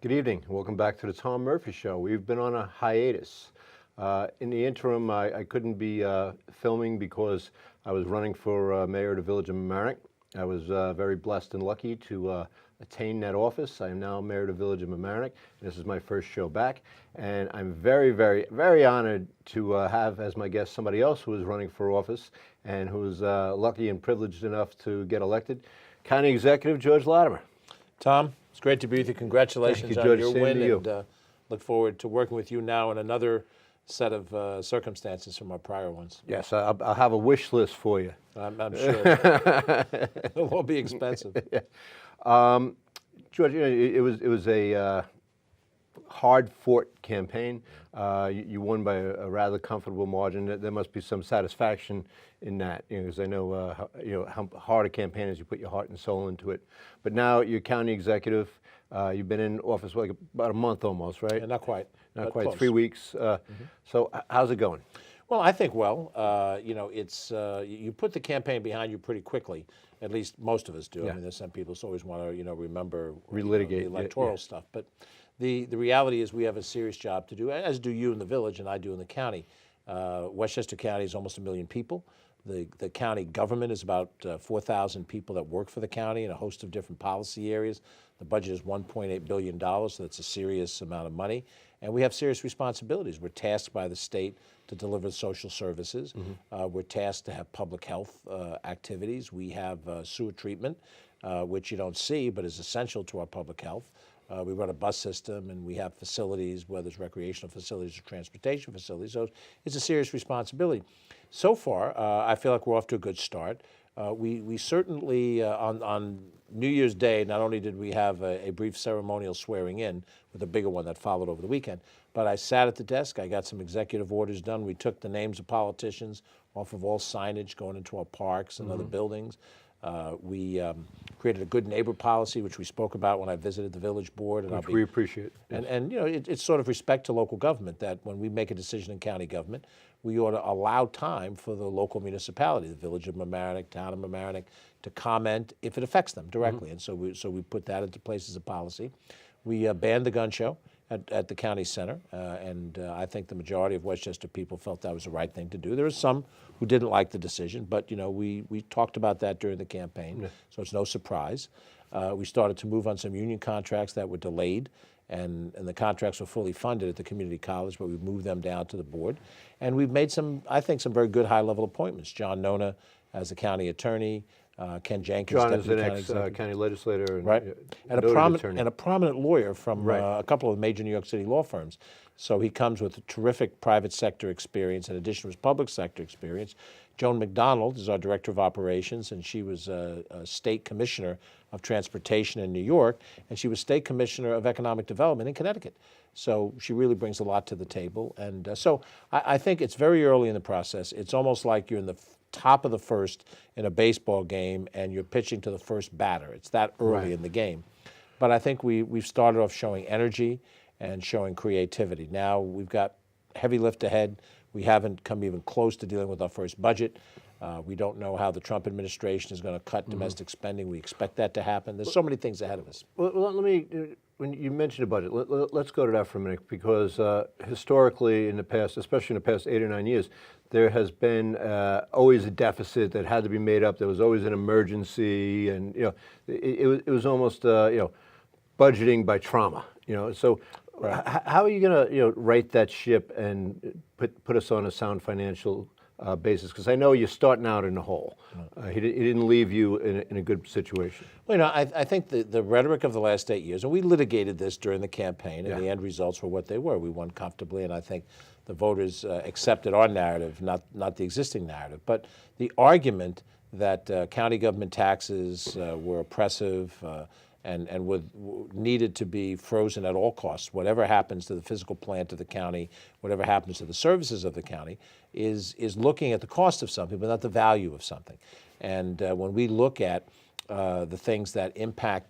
Good evening. Welcome back to the Tom Murphy Show. We've been on a hiatus. In the interim, I couldn't be filming because I was running for mayor of the village of Mamaroneck. I was very blessed and lucky to attain that office. I am now mayor of the village of Mamaroneck. This is my first show back, and I'm very, very, very honored to have as my guest somebody else who is running for office and who is lucky and privileged enough to get elected, County Executive George Latimer. Tom, it's great to be with you. Congratulations on your win, and look forward to working with you now in another set of circumstances from our prior ones. Yes, I'll have a wish list for you. I'm sure. It'll all be expensive. George, you know, it was a hard-fought campaign. You won by a rather comfortable margin. There must be some satisfaction in that, because I know, how hard a campaign is. You put your heart and soul into it. But now you're county executive. You've been in office for about a month almost, right? Yeah, not quite. Not quite. Close. 3 weeks. So how's it going? Well, I think it's you put the campaign behind you pretty quickly. At least most of us do. Yeah. I mean, there's some people who always want to remember Relitigate the electoral stuff, but the reality is we have a serious job to do, as do you in the village and I do in the county. Westchester County is almost 1 million people. The county government is about 4,000 people that work for the county in a host of different policy areas. The budget is $1.8 billion, so that's a serious amount of money. And we have serious responsibilities. We're tasked by the state to deliver social services. We're tasked to have public health activities. We have sewer treatment, which you don't see, but is essential to our public health. We run a bus system, and we have facilities, whether it's recreational facilities or transportation facilities. So it's a serious responsibility. So far, I feel like we're off to a good start. We certainly, on New Year's Day, not only did we have a brief ceremonial swearing in with a bigger one that followed over the weekend, but I sat at the desk, I got some executive orders done. We took the names of politicians off of all signage going into our parks and other buildings. We created a good neighbor policy, which we spoke about when I visited the village board. And Which we appreciate. Yes. And it's sort of respect to local government that when we make a decision in county government, we ought to allow time for the local municipality, the village of Mamaroneck, town of Mamaroneck, to comment if it affects them directly. And so we put that into place as a policy. We banned the gun show at the county center, and I think the majority of Westchester people felt that was the right thing to do. There are some who didn't like the decision, but we talked about that during the campaign, so it's no surprise. We started to move on some union contracts that were delayed, and the contracts were fully funded at the community college, but we've moved them down to the board. And we've made some very good high-level appointments. John Nona as the county attorney, Ken Jenkins, John is deputy an county executive. ex-county legislator. And, Right, and a prominent lawyer from Right. a couple of major New York City law firms. So he comes with a terrific private sector experience in addition to his public sector experience. Joan McDonald is our director of operations, and she was a state commissioner of transportation in New York, and she was state commissioner of economic development in Connecticut. So she really brings a lot to the table. And so I think it's very early in the process. It's almost like you're in the top of the first in a baseball game and you're pitching to the first batter. It's that early in the game. But I think we've started off showing energy and showing creativity. Now we've got heavy lift ahead. We haven't come even close to dealing with our first budget. We don't know how the Trump administration is going to cut domestic spending. We expect that to happen. There's so many things ahead of us. Well, let me, when you mentioned a budget, let's go to that for a minute, because historically in the past, especially in the past 8 or 9 years, there has been always a deficit that had to be made up. There was always an emergency, and it was almost budgeting by trauma. So how are you going to right that ship and put us on a sound financial basis? Because I know you're starting out in the hole. He didn't leave you in a good situation. Well, I think the rhetoric of the last 8 years, and we litigated this during the campaign, and the end results were what they were. We won comfortably, and I think the voters accepted our narrative, not the existing narrative. But the argument that county government taxes were oppressive and needed to be frozen at all costs, whatever happens to the physical plant of the county, whatever happens to the services of the county, is looking at the cost of something, but not the value of something. And when we look at the things that impact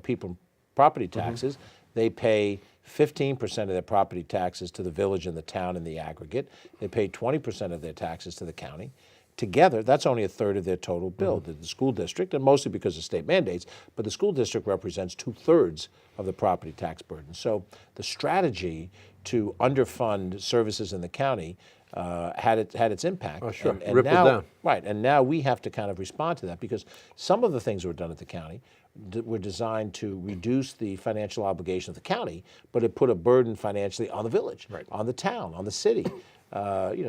people, property taxes, they pay 15% of their property taxes to the village and the town in the aggregate. They pay 20% of their taxes to the county. together, that's only a third of their total bill. The school district, and mostly because of state mandates, but the school district represents 2/3 of the property tax burden. So the strategy to underfund services in the county had its impact. Oh, sure. And Rippled now, down. right, and now we have to kind of respond to that, because some of the things that were done at the county were designed to reduce the financial obligation of the county, but it put a burden financially on the village, on the town, on the city.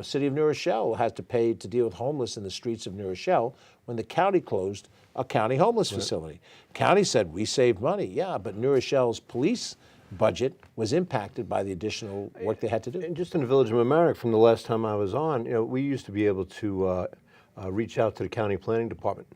City of New Rochelle has to pay to deal with homeless in the streets of New Rochelle when the county closed a county homeless facility. County said, we saved money. Yeah, but New Rochelle's police budget was impacted by the additional work they had to do. And just in the village of Mamaroneck, from the last time I was on, we used to be able to reach out to the county planning department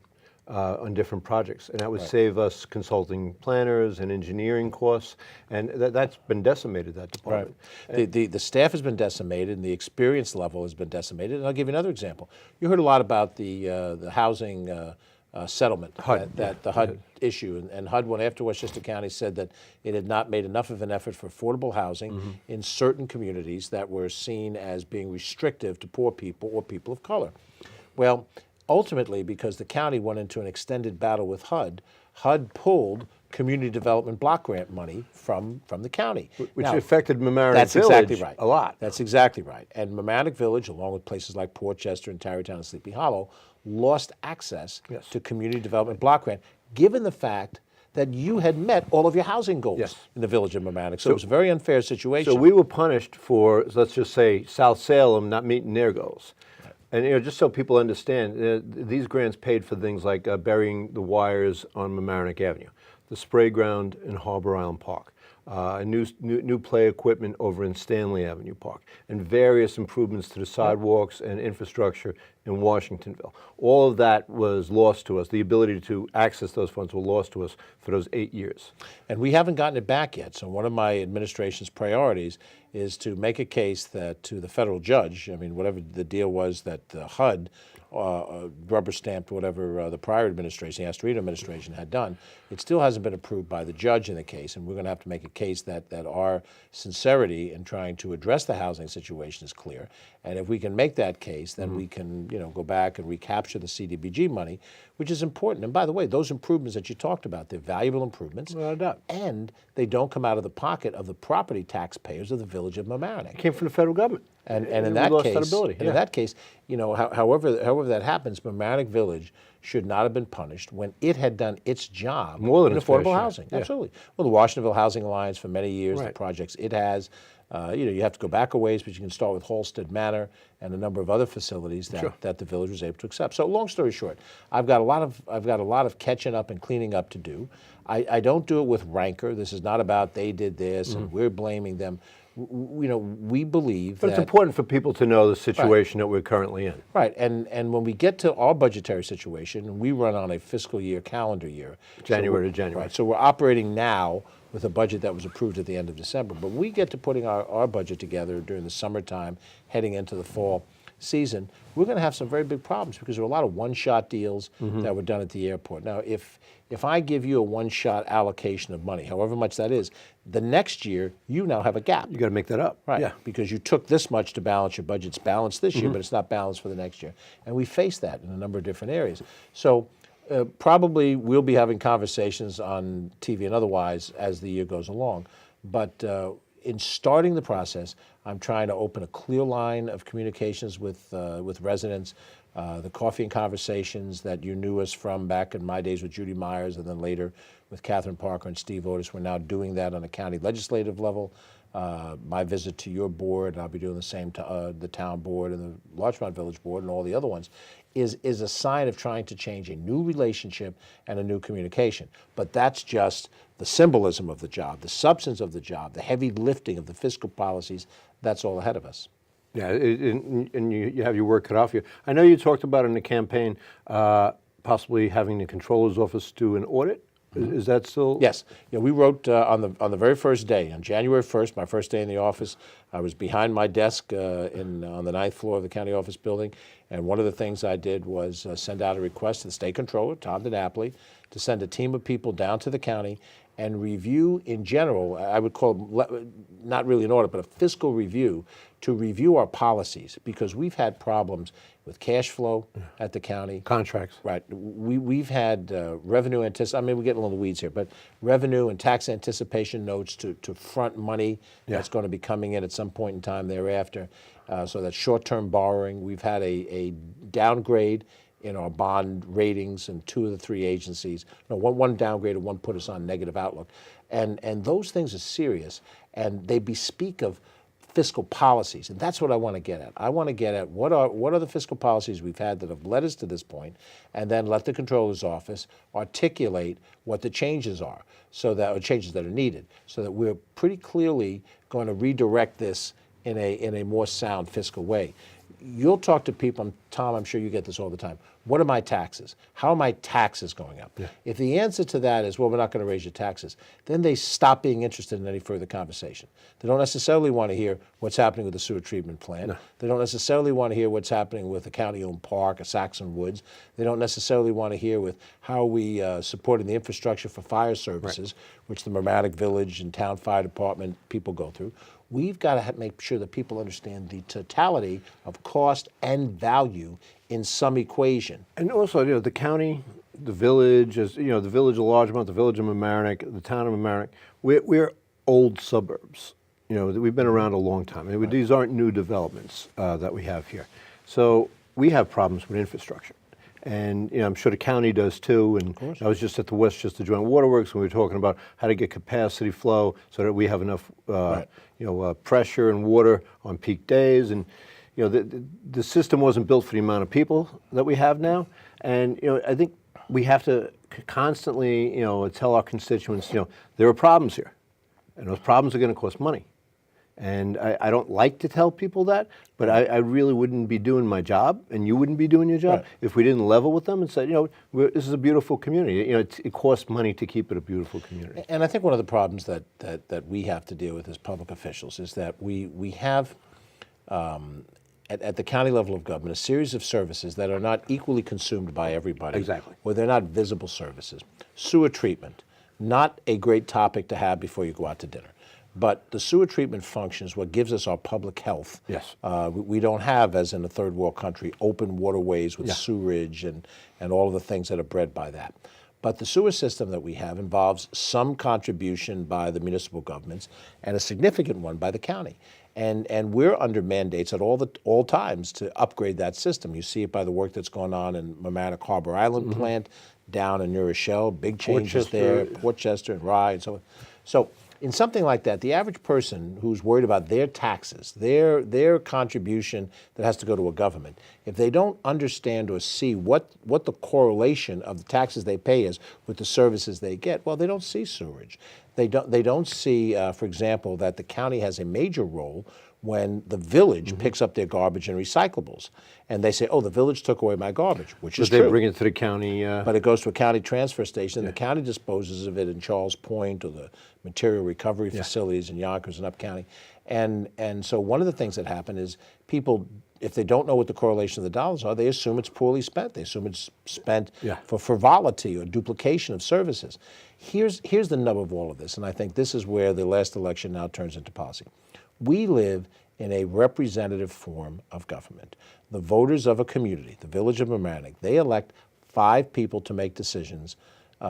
on different projects, and that would save us consulting planners and engineering costs, and that's been decimated, that department. Right. The staff has been decimated, and the experience level has been decimated. And I'll give you another example. You heard a lot about the housing settlement, HUD. that the HUD issue, and HUD went after Westchester County, said that it had not made enough of an effort for affordable housing in certain communities that were seen as being restrictive to poor people or people of color. Well, ultimately, because the county went into an extended battle with HUD, HUD pulled community development block grant money from the county. Which Now, affected Mamaroneck that's Village exactly right. a lot. That's exactly right. And Mamaroneck Village, along with places like Portchester and Tarrytown and Sleepy Hollow, lost access to community development block grant, given the fact that you had met all of your housing goals in the village of Mamaroneck. So it was a very unfair situation. So we were punished for, let's just say, South Salem not meeting their goals. And just so people understand, these grants paid for things like burying the wires on Mamaroneck Avenue, the spray ground in Harbor Island Park, new play equipment over in Stanley Avenue Park, and various improvements to the sidewalks and infrastructure in Washingtonville. All of that was lost to us. The ability to access those funds were lost to us for those 8 years. And we haven't gotten it back yet. So one of my administration's priorities is to make a case that to the federal judge, I mean, whatever the deal was that HUD rubber stamped whatever the prior administration, the Astorino administration, had done, it still hasn't been approved by the judge in the case, and we're going to have to make a case that our sincerity in trying to address the housing situation is clear. And if we can make that case, then we can, go back and recapture the CDBG money, which is important. And by the way, those improvements that you talked about, they're valuable improvements, and they don't come out of the pocket of the property taxpayers of the village of Mamaroneck. It came from the federal government. And in that case, however that happens, Mamaroneck Village should not have been punished when it had done its job More than in its fair affordable share. housing. Absolutely. Well, the Washingtonville Housing Alliance for many years, the projects it has. You have to go back a ways, but you can start with Halstead Manor and a number of other facilities that the village was able to accept. So, long story short, I've got a lot of catching up and cleaning up to do. I don't do it with rancor. This is not about they did this and we're blaming them. We believe But it's important for people to know the situation that we're currently in. Right, and when we get to our budgetary situation, we run on a fiscal year, calendar year. January to January. Right, so we're operating now with a budget that was approved at the end of December. But when we get to putting our budget together during the summertime, heading into the fall season, we're going to have some very big problems because there are a lot of one-shot deals that were done at the airport. Now, if I give you a one-shot allocation of money, however much that is, the next year you now have a gap. You got to make that up. Right, Yeah. because you took this much to balance your budget. It's balanced this year, but it's not balanced for the next year. And we face that in a number of different areas. So probably we'll be having conversations on TV and otherwise as the year goes along. But in starting the process, I'm trying to open a clear line of communications with residents. The coffee and conversations that you knew us from back in my days with Judy Myers and then later with Catherine Parker and Steve Otis, we're now doing that on a county legislative level. My visit to your board, and I'll be doing the same to the town board and the Larchmont Village board and all the other ones, is a sign of trying to change a new relationship and a new communication. But that's just the symbolism of the job, the substance of the job, the heavy lifting of the fiscal policies. That's all ahead of us. Yeah, and you have your work cut off here. I know you talked about in the campaign possibly having the controller's office do an audit. Is that still? Yes. We wrote on the very first day, on January 1st, my first day in the office, I was behind my desk on the 9th floor of the county office building, and one of the things I did was send out a request to the state controller, Tom DiNapoli, to send a team of people down to the county and review in general, I would call it not really an audit, but a fiscal review, to review our policies, because we've had problems with cash flow at the county. Contracts. Right. We've had revenue I mean, we're getting a little weeds here, but revenue and tax anticipation notes to front money that's going to be coming in at some point in time thereafter. So that's short-term borrowing. We've had a downgrade in our bond ratings in 2 of the 3 agencies. No, one downgrade and one put us on negative outlook. And those things are serious, and they bespeak of fiscal policies, and that's what I want to get at. I want to get at what are the fiscal policies we've had that have led us to this point, and then let the Comptroller's Office articulate what the changes are, so that or changes that are needed, so that we're pretty clearly going to redirect this in a more sound fiscal way. You'll talk to people, Tom, I'm sure you get this all the time. What are my taxes? How are my taxes going up? Yeah. If the answer to that is, well, we're not going to raise your taxes, then they stop being interested in any further conversation. They don't necessarily want to hear what's happening with the sewer treatment plant. No. They don't necessarily want to hear what's happening with the county-owned park or Saxon Woods. They don't necessarily want to hear with how we supporting the infrastructure for fire services, which the Mamaroneck Village and Town Fire Department people go through. We've got to make sure that people understand the totality of cost and value in some equation. And also, the county, the village, the village of Largemont, the village of Mamaroneck, the town of Mamaroneck, we're old suburbs. We've been around a long time. And these aren't new developments that we have here. So we have problems with infrastructure. And I'm sure the county does too. And I was just at the Westchester Joint Waterworks when we were talking about how to get capacity flow so that we have enough pressure and water on peak days. And the system wasn't built for the amount of people that we have now. And I think we have to constantly tell our constituents there are problems here, and those problems are going to cost money. And I don't like to tell people that, but I really wouldn't be doing my job, and you wouldn't be doing your job if we didn't level with them and say, this is a beautiful community. It costs money to keep it a beautiful community. And I think one of the problems that we have to deal with as public officials is that we have, at the county level of government, a series of services that are not equally consumed by everybody. Exactly. Or they're not visible services. Sewer treatment, not a great topic to have before you go out to dinner. But the sewer treatment function is what gives us our public health. Yes. We don't have, as in a third world country, open waterways with sewerage and all of the things that are bred by that. But the sewer system that we have involves some contribution by the municipal governments and a significant one by the county. And we're under mandates at all times to upgrade that system. You see it by the work that's going on in Mamaroneck Harbor Island plant, down in New Rochelle, big changes there, Portchester and Rye and so on. So in something like that, the average person who's worried about their taxes, their contribution that has to go to a government, if they don't understand or see what the correlation of the taxes they pay is with the services they get, well, they don't see sewerage. They don't see, for example, that the county has a major role when the village picks up their garbage and recyclables. And they say, oh, the village took away my garbage, which is true. But they bring it to the county. But it goes to a county transfer station, and the county disposes of it in Charles Point or the material recovery facilities in Yonkers and Up County. And so one of the things that happen is people, if they don't know what the correlation of the dollars are, they assume it's poorly spent. They assume it's spent for frivolity or duplication of services. Here's the nub of all of this, and I think this is where the last election now turns into policy. We live in a representative form of government. The voters of a community, the village of Mamaroneck, they elect 5 people to make decisions in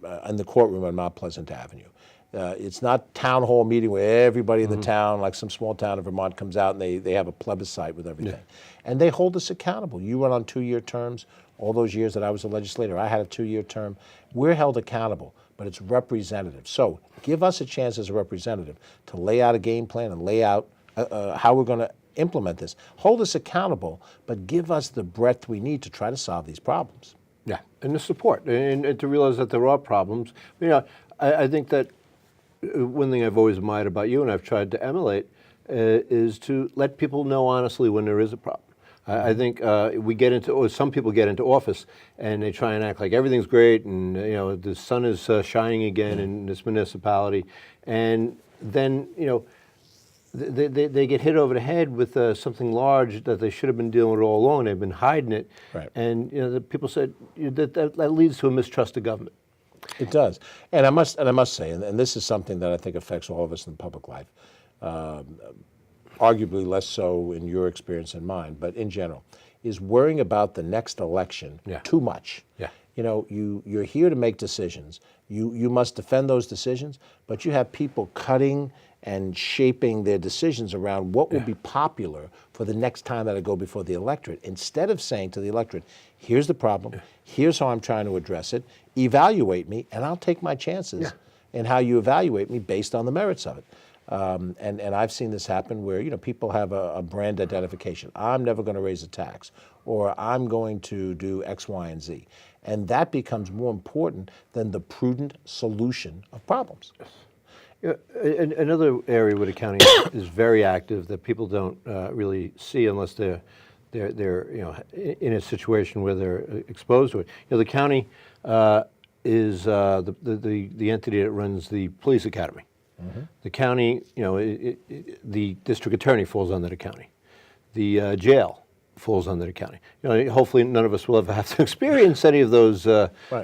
the courtroom on Mount Pleasant Avenue. It's not town hall meeting where everybody in the town, like some small town in Vermont, comes out and they have a plebiscite with everything. And they hold us accountable. You run on 2-year terms. All those years that I was a legislator, I had a 2-year term. We're held accountable, but it's representative. So give us a chance as a representative to lay out a game plan and lay out how we're going to implement this. Hold us accountable, but give us the breadth we need to try to solve these problems. Yeah, and the support, and to realize that there are problems. I think that one thing I've always admired about you, and I've tried to emulate, is to let people know honestly when there is a problem. I think some people get into office and they try and act like everything's great and the sun is shining again in this municipality, and then they get hit over the head with something large that they should have been dealing with all along. They've been hiding it, and the people said that leads to a mistrust of government. It does, and I must say, and this is something that I think affects all of us in public life. arguably less so in your experience than mine, but in general, is worrying about the next election too much. Yeah. You know, you're here to make decisions. You must defend those decisions, but you have people cutting and shaping their decisions around what will be popular for the next time that I go before the electorate, instead of saying to the electorate, here's the problem, here's how I'm trying to address it, evaluate me, and I'll take my chances in how you evaluate me based on the merits of it. And I've seen this happen where, you know, people have a brand identification. I'm never going to raise a tax, or I'm going to do X, Y, and Z. And that becomes more important than the prudent solution of problems. Yeah, another area where the county is very active that people don't really see unless they're you know, in a situation where they're exposed to it. You know, the county is the entity that runs the police academy. The county, you know, the district attorney falls under the county. The jail falls under the county. You know, hopefully none of us will ever have to experience any of those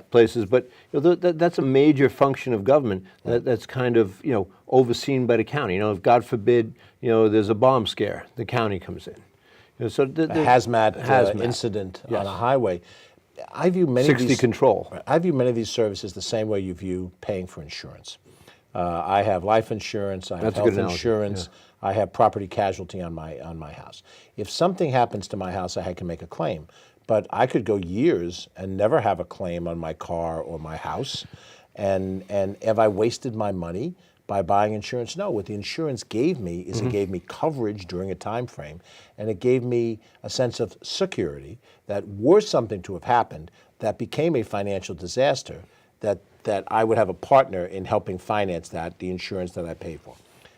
places, but you know, that's a major function of government that's kind of, you know, overseen by the county. You know, if God forbid, you know, there's a bomb scare, the county comes in. You know, so a hazmat incident on a highway. I view many 60 of these, control. I view many of these services the same way you view paying for insurance. I have life insurance, I have health insurance, I have property casualty on my house. If something happens to my house, I can make a claim. But I could go years and never have a claim on my car or my house. And have I wasted my money by buying insurance? No. What the insurance gave me is it gave me coverage during a time frame, and it gave me a sense of security that were something to have happened that became a financial disaster, that I would have a partner in helping finance that, the insurance that I pay for.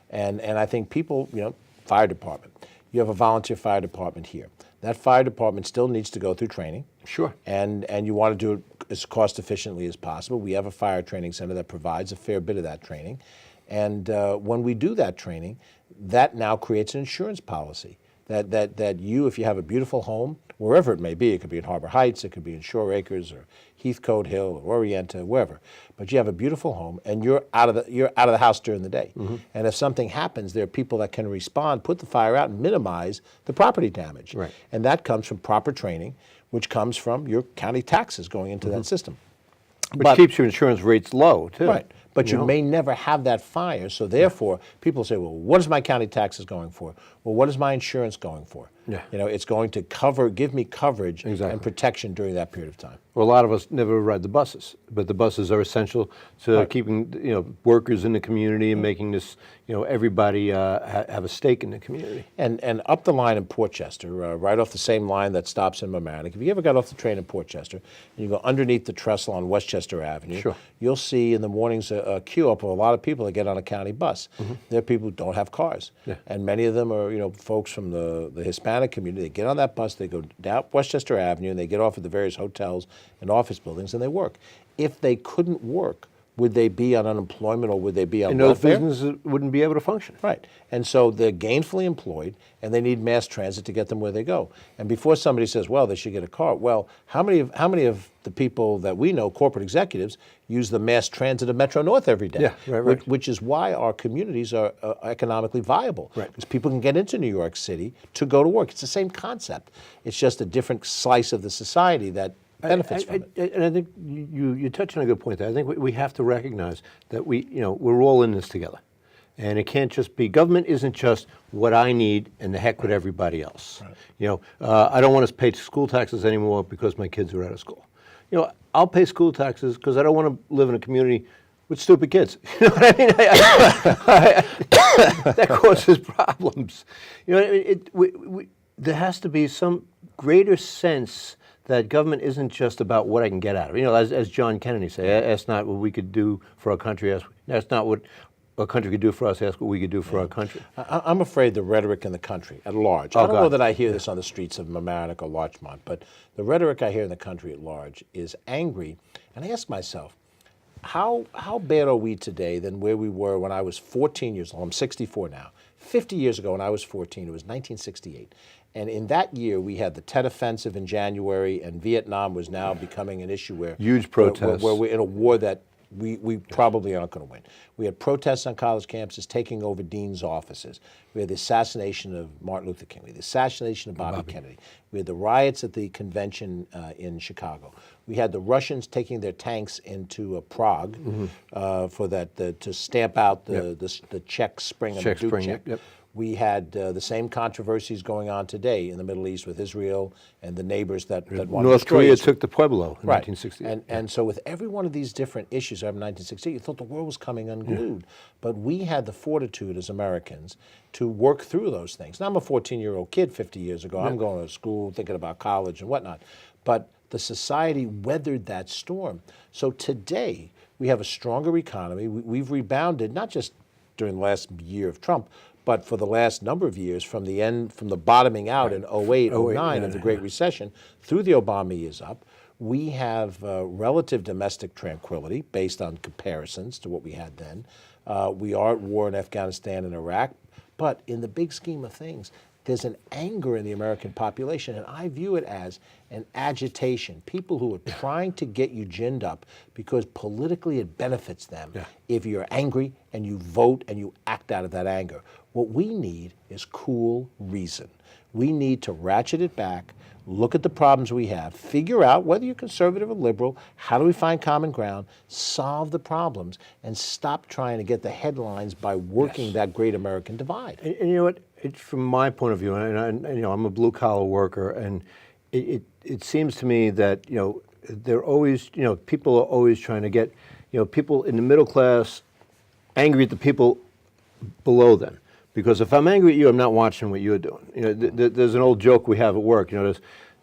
And I think people, you know, fire department, you have a volunteer fire department here. That fire department still needs to go through training. Sure. And you want to do it as cost efficiently as possible. We have a fire training center that provides a fair bit of that training. And when we do that training, that now creates an insurance policy that you, if you have a beautiful home, wherever it may be, it could be in Harbor Heights, it could be in Shore Acres or Heathcote Hill or Orienta, wherever, but you have a beautiful home and you're out of the house during the day. And if something happens, there are people that can respond, put the fire out, and minimize the property damage. Right. And that comes from proper training, which comes from your county taxes going into that system. Which keeps your insurance rates low, too. Right. But you may never have that fire, so therefore people say, well, what is my county taxes going for? Well, what is my insurance going for? Yeah. You know, it's going to give me coverage and protection during that period of time. Well, a lot of us never ride the buses, but the buses are essential to keeping, you know, workers in the community and making this, you know, everybody have a stake in the community. And up the line in Portchester, right off the same line that stops in Mamaroneck, if you ever got off the train in Portchester and you go underneath the trestle on Westchester Avenue, you'll see in the mornings a queue up of a lot of people that get on a county bus. There are people who don't have cars, and many of them are, you know, folks from the Hispanic community. They get on that bus, they go down Westchester Avenue, and they get off at the various hotels and office buildings, and they work. If they couldn't work, would they be on unemployment or would they be on welfare? And those businesses wouldn't be able to function. Right. And so they're gainfully employed, and they need mass transit to get them where they go. And before somebody says, well, they should get a car, well, how many of the people that we know, corporate executives, use the mass transit of Metro North every day? Yeah, right. Which is why our communities are economically viable. Right. Because people can get into New York City to go to work. It's the same concept. It's just a different slice of the society that benefits from it. And I think you touched on a good point there. I think we have to recognize that we're all in this together. And it can't just be, government isn't just what I need and the heck with everybody else. Right. You know, I don't want to pay school taxes anymore because my kids are out of school. You know, I'll pay school taxes because I don't want to live in a community with stupid kids. You know what I mean? That causes problems. You know, there has to be some greater sense that government isn't just about what I can get out of it. You know, as John Kennedy said, that's not what we could do for our country. That's not what a country could do for us. That's what we could do for our country. I'm afraid the rhetoric in the country at large, I don't know that I hear this on the streets of Mamaroneck or Larchmont, but the rhetoric I hear in the country at large is angry. And I ask myself, how bad are we today than where we were when I was 14 years old? I'm 64 now. 50 years ago when I was 14, it was 1968. And in that year, we had the Tet Offensive in January, and Vietnam was now becoming an issue where huge protests. Where we're in a war that we probably aren't going to win. We had protests on college campuses taking over deans' offices. We had the assassination of Martin Luther King. We had the assassination of Bobby Kennedy. We had the riots at the convention in Chicago. We had the Russians taking their tanks into Prague for that to stamp out the Czech Spring and the Duk. We had the same controversies going on today in the Middle East with Israel and the neighbors that wanted to destroy North Korea Israel. took the Pueblo in 1968. And so with every one of these different issues after 1968, you thought the world was coming unglued. But we had the fortitude as Americans to work through those things. Now, I'm a 14-year-old kid 50 years ago. I'm going to school, thinking about college and whatnot. But the society weathered that storm. So today, we have a stronger economy. We've rebounded, not just during the last year of Trump, but for the last number of years, from the bottoming out in 08, 09 of the Great Recession, through the Obama years up, we have relative domestic tranquility based on comparisons to what we had then. We are at war in Afghanistan and Iraq, but in the big scheme of things, there's an anger in the American population, and I view it as an agitation. People who are trying to get you ginned up because politically it benefits them if you're angry and you vote and you act out of that anger. What we need is cool reason. We need to ratchet it back, look at the problems we have, figure out whether you're conservative or liberal, how do we find common ground, solve the problems, and stop trying to get the headlines by working that great American divide. And you know what? From my point of view, and you know, I'm a blue collar worker, and it seems to me that they're always people are always trying to get people in the middle class angry at the people below them. Because if I'm angry at you, I'm not watching what you're doing. There's an old joke we have at work.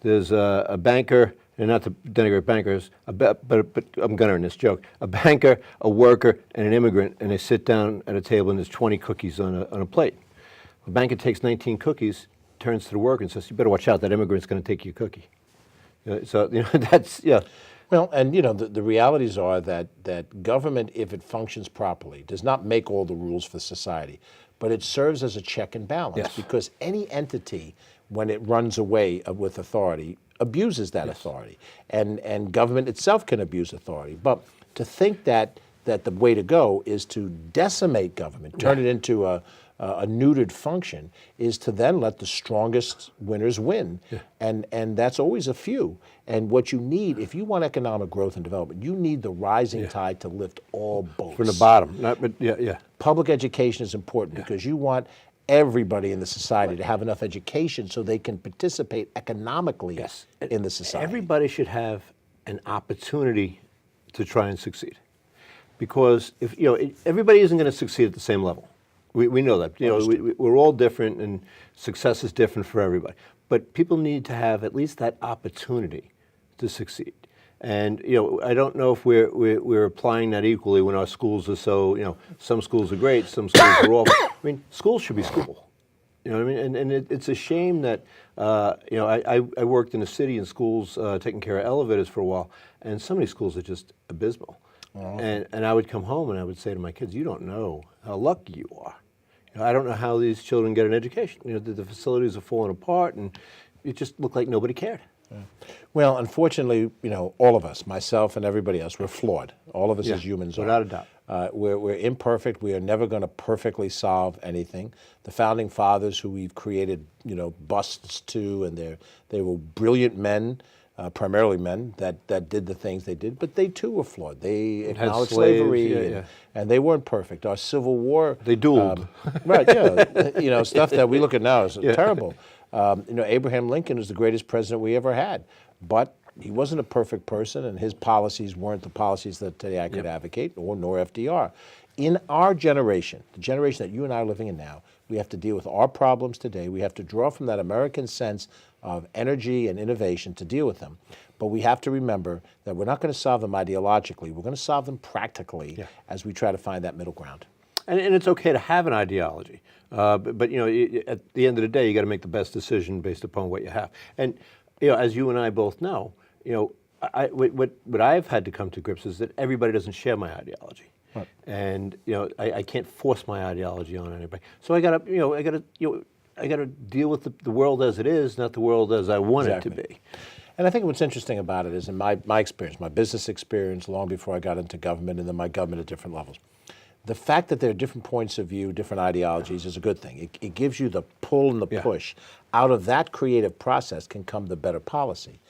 There's a banker, and not to denigrate bankers, but I'm gonna in this joke. A banker, a worker, and an immigrant, and they sit down at a table, and there's 20 cookies on a plate. A banker takes 19 cookies, turns to the worker, and says, "You better watch out. That immigrant's going to take your cookie." So that's Well, and the realities are that government, if it functions properly, does not make all the rules for society, but it serves as a check and balance because any entity, when it runs away with authority, abuses that authority, and government itself can abuse authority. But to think that the way to go is to decimate government, turn it into a neutered function, is to then let the strongest winners win. And that's always a few. And what you need, if you want economic growth and development, you need the rising tide to lift all boats. from the bottom. Public education is important because you want everybody in the society to have enough education so they can participate economically in the society. Everybody should have an opportunity to try and succeed, because if everybody isn't going to succeed at the same level. We know that. We're all different, and success is different for everybody. But people need to have at least that opportunity to succeed. And I don't know if we're applying that equally when our schools are so some schools are great, some schools are awful. I mean, schools should be school. You know what I mean? And it's a shame that I worked in the city in schools taking care of elevators for a while, and some of these schools are just abysmal. And I would come home and I would say to my kids, "You don't know how lucky you are. I don't know how these children get an education. The facilities are falling apart, and it just looked like nobody cared." Well, unfortunately, all of us, myself and everybody else, we're flawed. All of us as humans are. Without a doubt. We're imperfect. We are never going to perfectly solve anything. The founding fathers, who we've created, busts to, and they were brilliant men, primarily men, that did the things they did, but they too were flawed. They acknowledged slavery, and they weren't perfect. Our Civil War, they dueled, stuff that we look at now is terrible. Abraham Lincoln was the greatest president we ever had, but he wasn't a perfect person, and his policies weren't the policies that today I could advocate, nor FDR. In our generation, the generation that you and I are living in now, we have to deal with our problems today. We have to draw from that American sense of energy and innovation to deal with them. But we have to remember that we're not going to solve them ideologically. We're going to solve them practically as we try to find that middle ground. And it's okay to have an ideology, but at the end of the day, you got to make the best decision based upon what you have. And as you and I both know, what I've had to come to grips is that everybody doesn't share my ideology. Right. And I can't force my ideology on anybody. So I gotta deal with the world as it is, not the world as I want it to be. And I think what's interesting about it is in my experience, my business experience, long before I got into government and then my government at different levels, the fact that there are different points of view, different ideologies is a good thing. It gives you the pull and the push. Out of that creative process can come the better policy.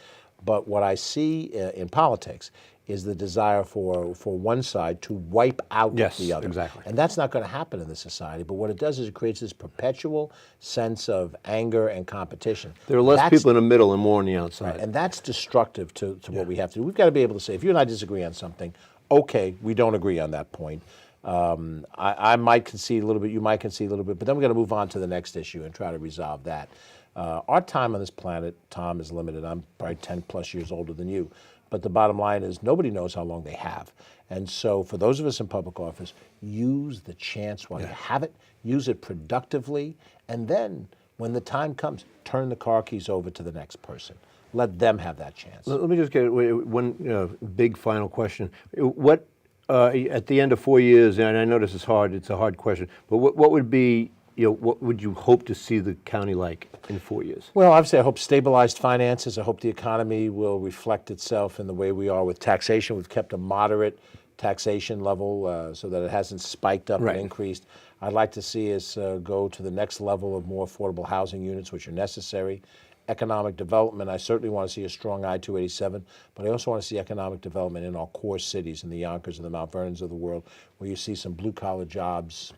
But what I see in politics is the desire for one side to wipe out the other. Exactly. And that's not going to happen in this society. But what it does is it creates this perpetual sense of anger and competition. There are less people in the middle and more on the outside. Right, and that's destructive to what we have to do. We've got to be able to say, if you and I disagree on something, okay, we don't agree on that point. I might concede a little bit, you might concede a little bit, but then we're going to move on to the next issue and try to resolve that. Our time on this planet, Tom, is limited. I'm probably 10 plus years older than you. But the bottom line is nobody knows how long they have. And so for those of us in public office, use the chance while you have it, use it productively, and then when the time comes, turn the car keys over to the next person. Let them have that chance. Let me just get one big final question. What, at the end of 4 years, and I know this is hard, it's a hard question, but what would be, what would you hope to see the county like in 4 years? Well, obviously, I hope stabilized finances. I hope the economy will reflect itself in the way we are with taxation. We've kept a moderate taxation level so that it hasn't spiked up and increased. I'd like to see us go to the next level of more affordable housing units, which are necessary. Economic development, I certainly want to see a strong I-287, but I also want to see economic development in our core cities, in the Yonkers and the Mount Vernons of the world, where you see some blue-collar jobs,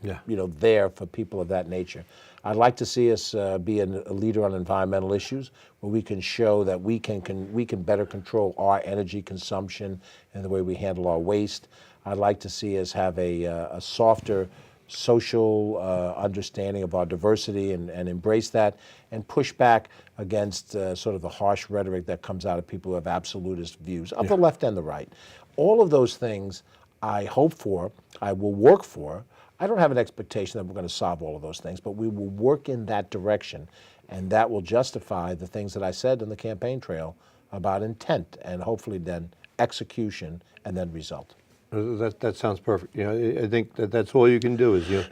there for people of that nature. I'd like to see us be a leader on environmental issues, where we can show that we can better control our energy consumption and the way we handle our waste. I'd like to see us have a softer social understanding of our diversity and embrace that and push back against sort of the harsh rhetoric that comes out of people who have absolutist views of the left and the right. All of those things I hope for, I will work for. I don't have an expectation that we're going to solve all of those things, but we will work in that direction, and that will justify the things that I said in the campaign trail about intent and hopefully then execution and then result. That sounds perfect. I think that's all you can do is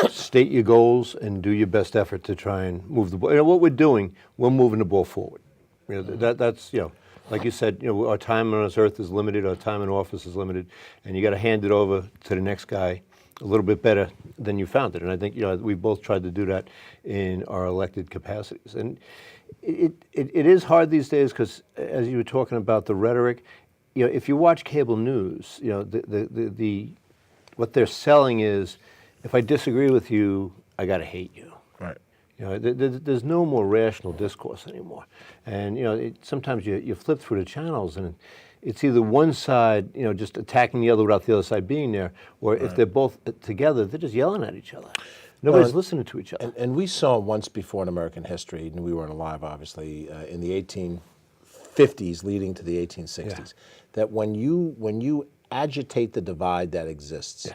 state your goals and do your best effort to try and move the ball. What we're doing, we're moving the ball forward. That's like you said, our time on this earth is limited, our time in office is limited, and you got to hand it over to the next guy a little bit better than you found it. And I think we both tried to do that in our elected capacities. And it is hard these days because, as you were talking about the rhetoric, if you watch cable news, what they're selling is, if I disagree with you, I got to hate you. Right. There's no more rational discourse anymore. And sometimes you flip through the channels and it's either one side, just attacking the other without the other side being there, or if they're both together, they're just yelling at each other. Nobody's listening to each other. And we saw once before in American history, and we weren't alive, obviously, in the 1850s leading to the 1860s, that when you agitate the divide that exists,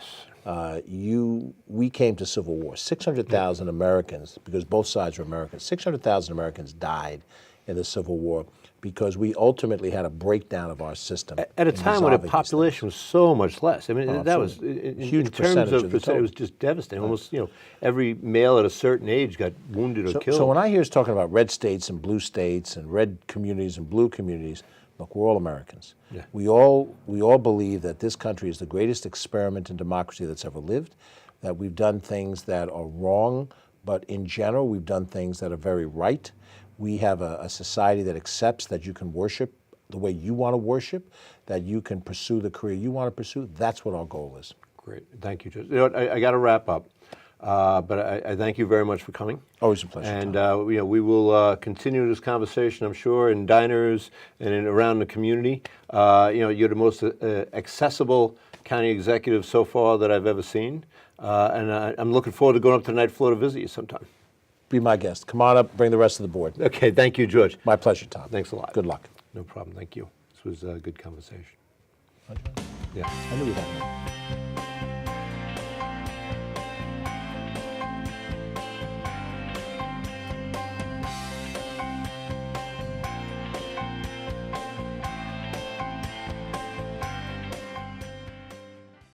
we came to civil war. 600,000 Americans, because both sides were Americans, 600,000 Americans died in the Civil War because we ultimately had a breakdown of our system. At a time when the population was so much less. I mean, that was, in terms of percentage, it was just devastating. Almost, every male at a certain age got wounded or killed. So when I hear us talking about red states and blue states and red communities and blue communities, look, we're all Americans. Yeah. We all believe that this country is the greatest experiment in democracy that's ever lived, that we've done things that are wrong, but in general, we've done things that are very right. We have a society that accepts that you can worship the way you want to worship, that you can pursue the career you want to pursue. That's what our goal is. Great. Thank you, Judge. I got to wrap up, but I thank you very much for coming. Always a pleasure. And we will continue this conversation, I'm sure, in diners and around the community. You're the most accessible county executive so far that I've ever seen, and I'm looking forward to going up to the night floor to visit you sometime. Be my guest. Come on up, bring the rest of the board. Okay, thank you, George. My pleasure, Tom. Thanks a lot. Good luck. No problem, thank you. This was a good conversation. Yeah. I knew we had one.